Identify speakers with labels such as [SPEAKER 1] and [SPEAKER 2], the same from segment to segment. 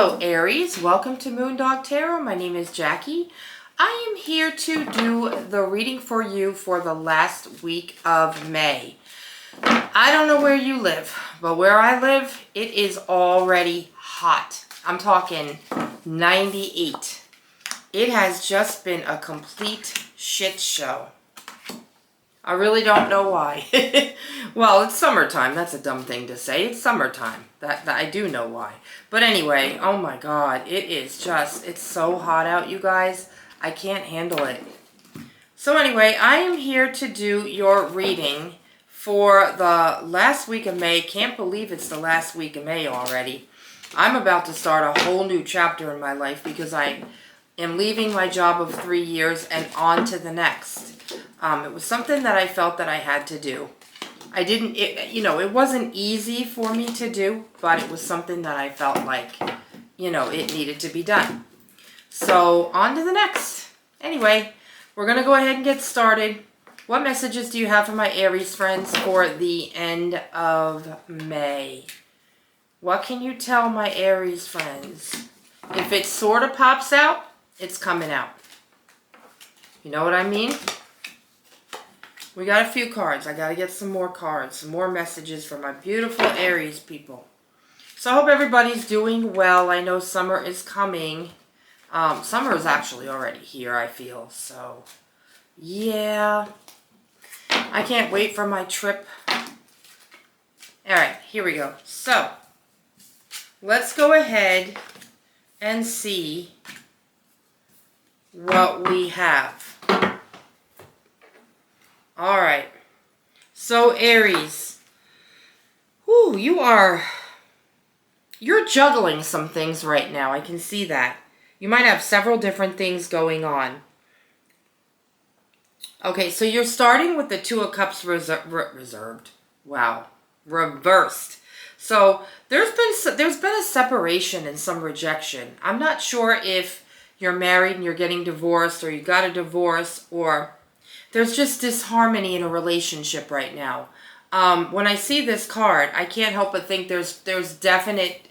[SPEAKER 1] Hello Aries, welcome to Moondog Tarot. My name is Jackie. I am here to do the reading for you for the last week of May. I don't know where you live, but where I live, it is already hot. I'm talking 98. It has just been a complete shit show. I really don't know why. Well, it's summertime. That's a dumb thing to say. It's summertime. That I do know why. But anyway, oh my God. It is just, it's so hot out, you guys. I can't handle it. So anyway, I am here to do your reading for the last week of May. Can't believe it's the last week of May already. I'm about to start a whole new chapter in my life because I am leaving my job of 3 years and on to the next. It was something that I felt that I had to do. It wasn't easy for me to do, but it was something that I felt like, it needed to be done. So, on to the next. Anyway, we're going to go ahead and get started. What messages do you have for my Aries friends for the end of May? What can you tell my Aries friends? If it sort of pops out, it's coming out. You know what I mean? We got a few cards. I got to get some more cards, some more messages for my beautiful Aries people. So I hope everybody's doing well. I know summer is coming. Summer is actually already here, I feel. So, yeah. I can't wait for my trip. All right, here we go. So, let's go ahead and see what we have. All right. So, Aries. Whew, you're juggling some things right now. I can see that. You might have several different things going on. Okay, so you're starting with the Two of Cups reserved. Wow. Reversed. So, there's been a separation and some rejection. I'm not sure if you're married and you're getting divorced, or you got a divorce, or there's just disharmony in a relationship right now. When I see this card, I can't help but think there's definite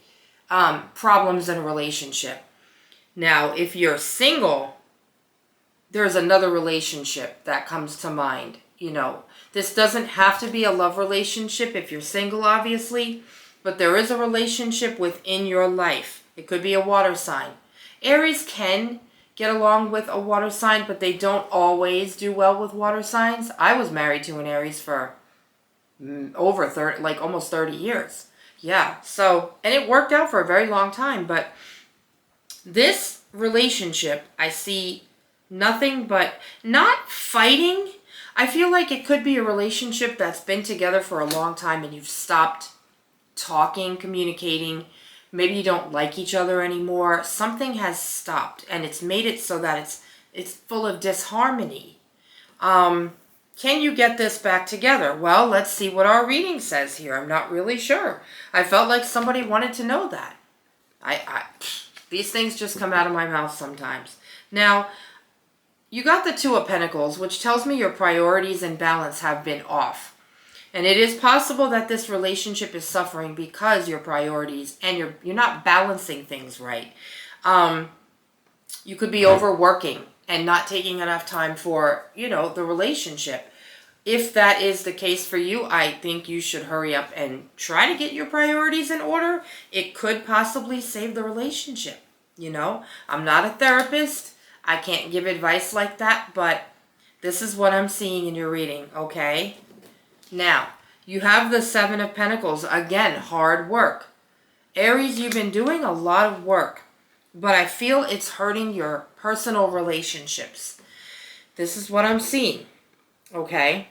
[SPEAKER 1] problems in a relationship. Now, if you're single, there's another relationship that comes to mind. This doesn't have to be a love relationship if you're single, obviously, but there is a relationship within your life. It could be a water sign. Aries can get along with a water sign, but they don't always do well with water signs. I was married to an Aries for over 30, like almost 30 years. Yeah, so, and it worked out for a very long time, but this relationship, I see nothing but not fighting. I feel like it could be a relationship that's been together for a long time and you've stopped talking, communicating. Maybe you don't like each other anymore. Something has stopped, and it's made it so that it's full of disharmony. Can you get this back together? Well, let's see what our reading says here. I'm not really sure. I felt like somebody wanted to know that. These things just come out of my mouth sometimes. Now, you got the Two of Pentacles, which tells me your priorities and balance have been off. And it is possible that this relationship is suffering because your priorities and you're not balancing things right. You could be overworking and not taking enough time for, the relationship. If that is the case for you, I think you should hurry up and try to get your priorities in order. It could possibly save the relationship. I'm not a therapist. I can't give advice like that, but this is what I'm seeing in your reading, okay? Now, you have the Seven of Pentacles. Again, hard work. Aries, you've been doing a lot of work, but I feel it's hurting your personal relationships. This is what I'm seeing. Okay?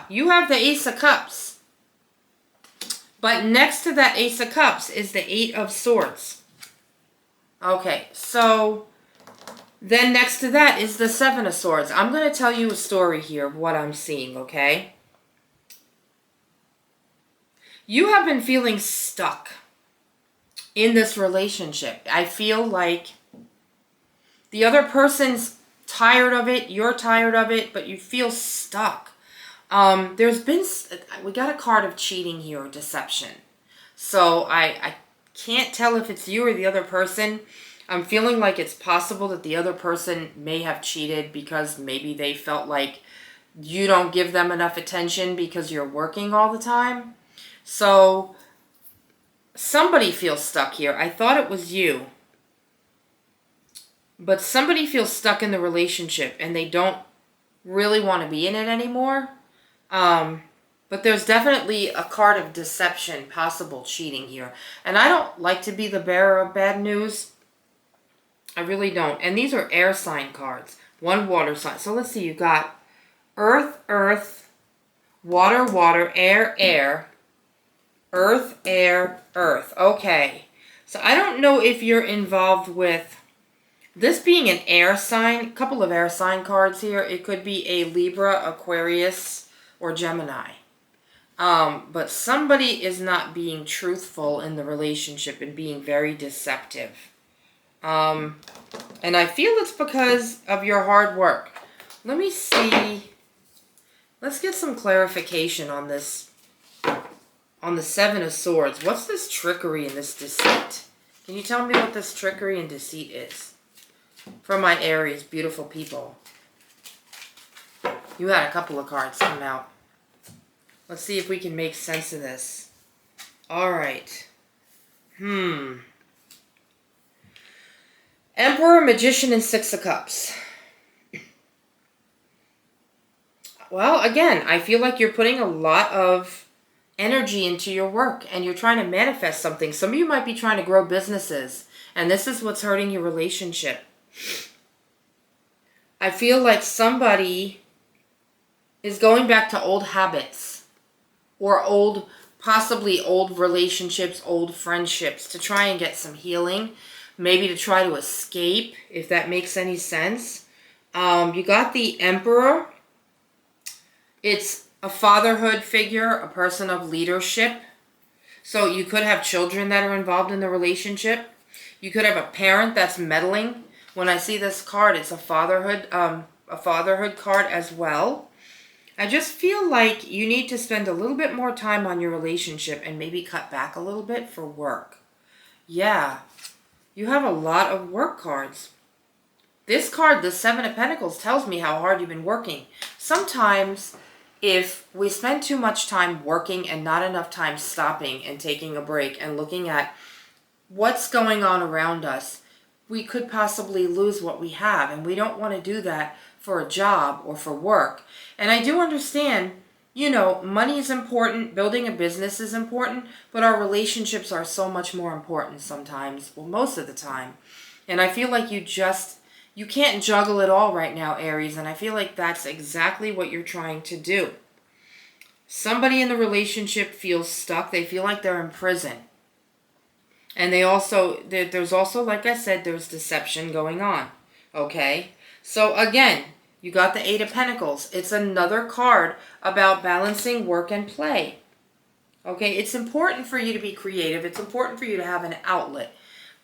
[SPEAKER 1] You have the Ace of Cups. But next to that Ace of Cups is the Eight of Swords. Okay, so then next to that is the Seven of Swords. I'm going to tell you a story here of what I'm seeing, okay? You have been feeling stuck in this relationship. I feel like the other person's tired of it, you're tired of it, but you feel stuck. We got a card of cheating here, or deception. So I can't tell if it's you or the other person. I'm feeling like it's possible that the other person may have cheated because maybe they felt like you don't give them enough attention because you're working all the time. So somebody feels stuck here. I thought it was you. But somebody feels stuck in the relationship and they don't really want to be in it anymore. But there's definitely a card of deception, possible cheating here. And I don't like to be the bearer of bad news. I really don't. And these are air sign cards. One water sign. So let's see. You got earth, earth, water, water, air, air, earth, air, earth. Okay. So I don't know if you're involved with this being an air sign. A couple of air sign cards here. It could be a Libra, Aquarius, or Gemini. But somebody is not being truthful in the relationship and being very deceptive. And I feel it's because of your hard work. Let me see. Let's get some clarification on this. On the Seven of Swords. What's this trickery and this deceit? Can you tell me what this trickery and deceit is? For my Aries, beautiful people. You had a couple of cards come out. Let's see if we can make sense of this. Alright. Emperor, Magician, and Six of Cups. Well, again, I feel like you're putting a lot of energy into your work and you're trying to manifest something. Some of you might be trying to grow businesses, and this is what's hurting your relationship. I feel like somebody is going back to old habits or possibly old relationships, old friendships to try and get some healing. Maybe to try to escape, if that makes any sense. You got the Emperor. It's a fatherhood figure, a person of leadership. So you could have children that are involved in the relationship. You could have a parent that's meddling. When I see this card, it's a fatherhood card as well. I just feel like you need to spend a little bit more time on your relationship and maybe cut back a little bit for work. Yeah. You have a lot of work cards. This card, the Seven of Pentacles, tells me how hard you've been working. Sometimes, if we spend too much time working and not enough time stopping and taking a break and looking at what's going on around us, we could possibly lose what we have. And we don't want to do that for a job or for work. And I do understand, you know, money is important, building a business is important, but our relationships are so much more important sometimes, well, most of the time. And I feel like you can't juggle it all right now, Aries, and I feel like that's exactly what you're trying to do. Somebody in the relationship feels stuck. They feel like they're in prison. And there's also, like I said, there's deception going on. Okay? So again, you got the Eight of Pentacles. It's another card about balancing work and play. Okay? It's important for you to be creative. It's important for you to have an outlet.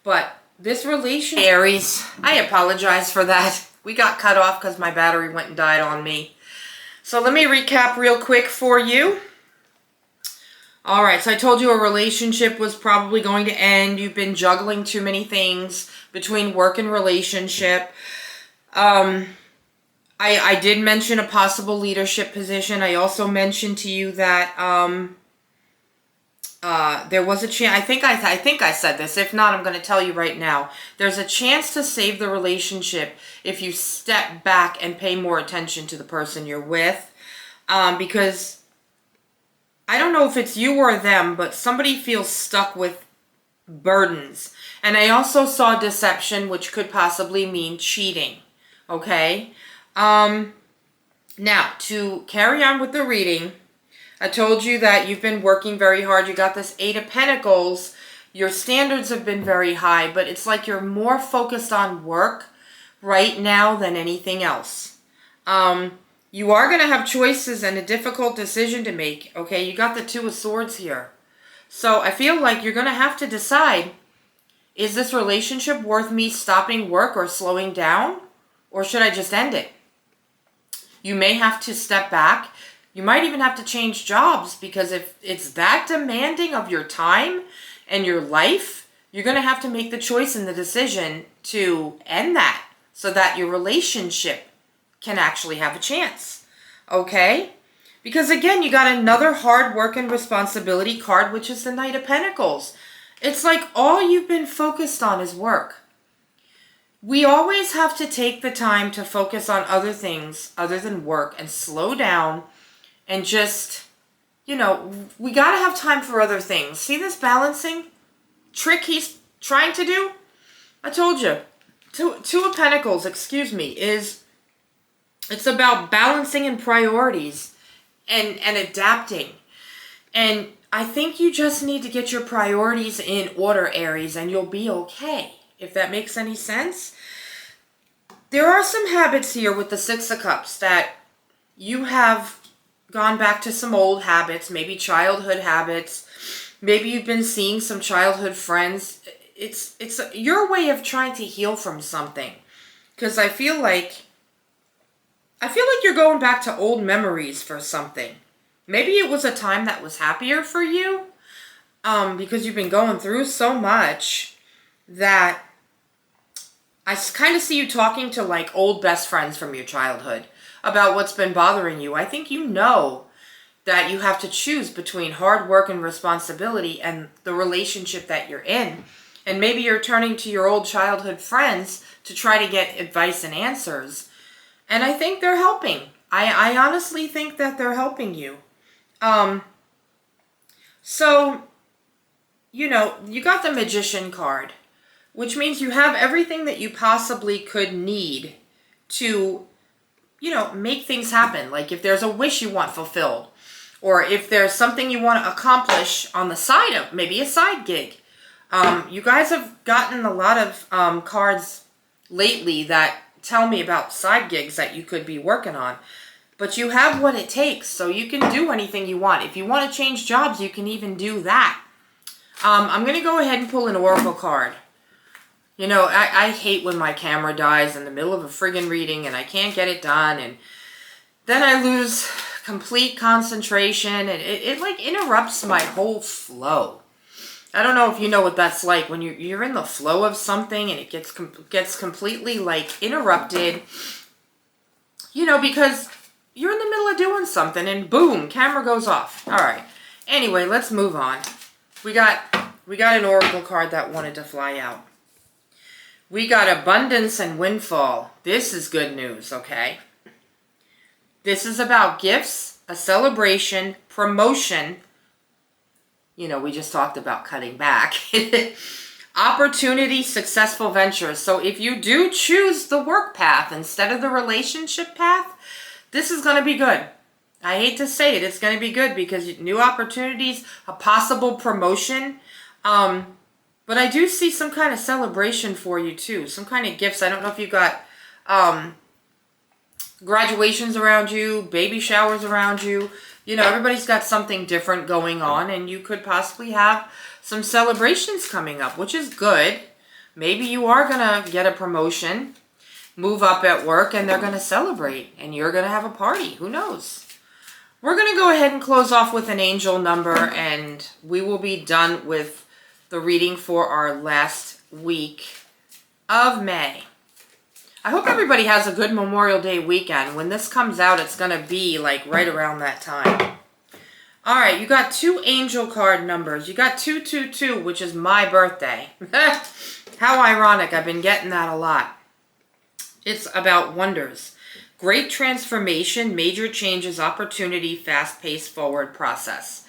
[SPEAKER 1] But this relationship... Aries, I apologize for that. We got cut off because my battery went and died on me. So let me recap real quick for you. Alright, so I told you a relationship was probably going to end. You've been juggling too many things between work and relationship. I did mention a possible leadership position. I also mentioned to you that there was a chance. I think I said this. If not, I'm going to tell you right now. There's a chance to save the relationship if you step back and pay more attention to the person you're with. Because I don't know if it's you or them, but somebody feels stuck with burdens. And I also saw deception, which could possibly mean cheating. Okay? Now, to carry on with the reading, I told you that you've been working very hard. You got this Eight of Pentacles. Your standards have been very high, but it's like you're more focused on work right now than anything else. You are going to have choices and a difficult decision to make. Okay, you got the Two of Swords here. So I feel like you're going to have to decide, is this relationship worth me stopping work or slowing down? Or should I just end it? You may have to step back. You might even have to change jobs, because if it's that demanding of your time and your life, You're going to have to make the choice and the decision to end that so that your relationship can actually have a chance. Okay? Because again, you got another hard work and responsibility card, which is the Knight of Pentacles. It's like all you've been focused on is work. We always have to take the time to focus on other things other than work and slow down and just, you know, we got to have time for other things. See this balancing trick he's trying to do? I told you. Two of Pentacles, excuse me, it's about balancing and priorities and adapting. And I think you just need to get your priorities in order, Aries, and you'll be okay. If that makes any sense. There are some habits here with the Six of Cups that you have gone back to some old habits, maybe childhood habits. Maybe you've been seeing some childhood friends. It's your way of trying to heal from something. Because I feel like you're going back to old memories for something. Maybe it was a time that was happier for you. Because you've been going through so much that I kind of see you talking to like old best friends from your childhood about what's been bothering you. I think you know that you have to choose between hard work and responsibility and the relationship that you're in. And maybe you're turning to your old childhood friends to try to get advice and answers. And I think they're helping. I honestly think that they're helping you. So, you know, you got the Magician card, which means you have everything that you possibly could need to, you know, make things happen. Like if there's a wish you want fulfilled, or if there's something you want to accomplish on the side of, maybe a side gig. You guys have gotten a lot of cards lately that tell me about side gigs that you could be working on. But you have what it takes, so you can do anything you want. If you want to change jobs, you can even do that. I'm going to go ahead and pull an Oracle card. You know, I hate when my camera dies in the middle of a friggin' reading and I can't get it done. And then I lose complete concentration and it like interrupts my whole flow. I don't know if you know what that's like when you're in the flow of something and it gets completely like interrupted. You know, because you're in the middle of doing something and boom, camera goes off. All right. Anyway, let's move on. We got an Oracle card that wanted to fly out. We got abundance and windfall. This is good news, okay? This is about gifts, a celebration, promotion. You know, we just talked about cutting back. Opportunity, successful ventures. So if you do choose the work path instead of the relationship path, this is going to be good. I hate to say it, it's going to be good because new opportunities, a possible promotion. But I do see some kind of celebration for you too. Some kind of gifts. I don't know if you've got graduations around you, baby showers around you. You know, everybody's got something different going on. And you could possibly have some celebrations coming up, which is good. Maybe you are going to get a promotion, move up at work, and they're going to celebrate. And you're going to have a party. Who knows? We're going to go ahead and close off with an angel number. And we will be done with the reading for our last week of May. I hope everybody has a good Memorial Day weekend. When this comes out, it's going to be like right around that time. All right, you got two angel card numbers. You got 222, which is my birthday. How ironic. I've been getting that a lot. It's about wonders. Great transformation, major changes, opportunity, fast-paced forward process.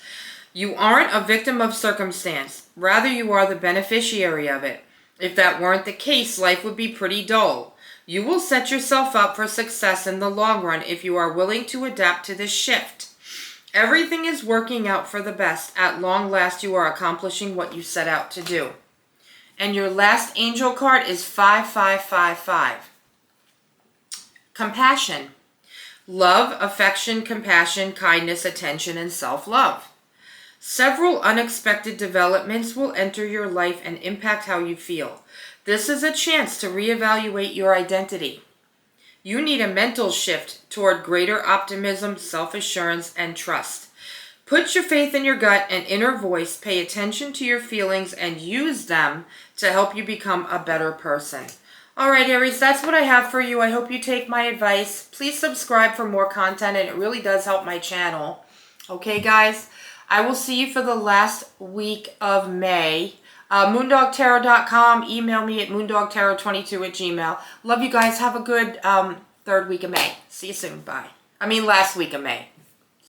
[SPEAKER 1] You aren't a victim of circumstance. Rather, you are the beneficiary of it. If that weren't the case, life would be pretty dull. You will set yourself up for success in the long run if you are willing to adapt to this shift. Everything is working out for the best. At long last, you are accomplishing what you set out to do. And your last angel card is 5555. Compassion. Love, affection, compassion, kindness, attention, and self-love. Several unexpected developments will enter your life and impact how you feel. This is a chance to reevaluate your identity. You need a mental shift toward greater optimism, self-assurance, and trust. Put your faith in your gut and inner voice. Pay attention to your feelings and use them to help you become a better person. All right, Aries, that's what I have for you. I hope you take my advice. Please subscribe for more content, and it really does help my channel. Okay, guys, I will see you for the last week of May. Moondogtarot.com. Email me at moondogtarot22@gmail. Love you guys. Have a good third week of May. See you soon. Bye. Last week of May.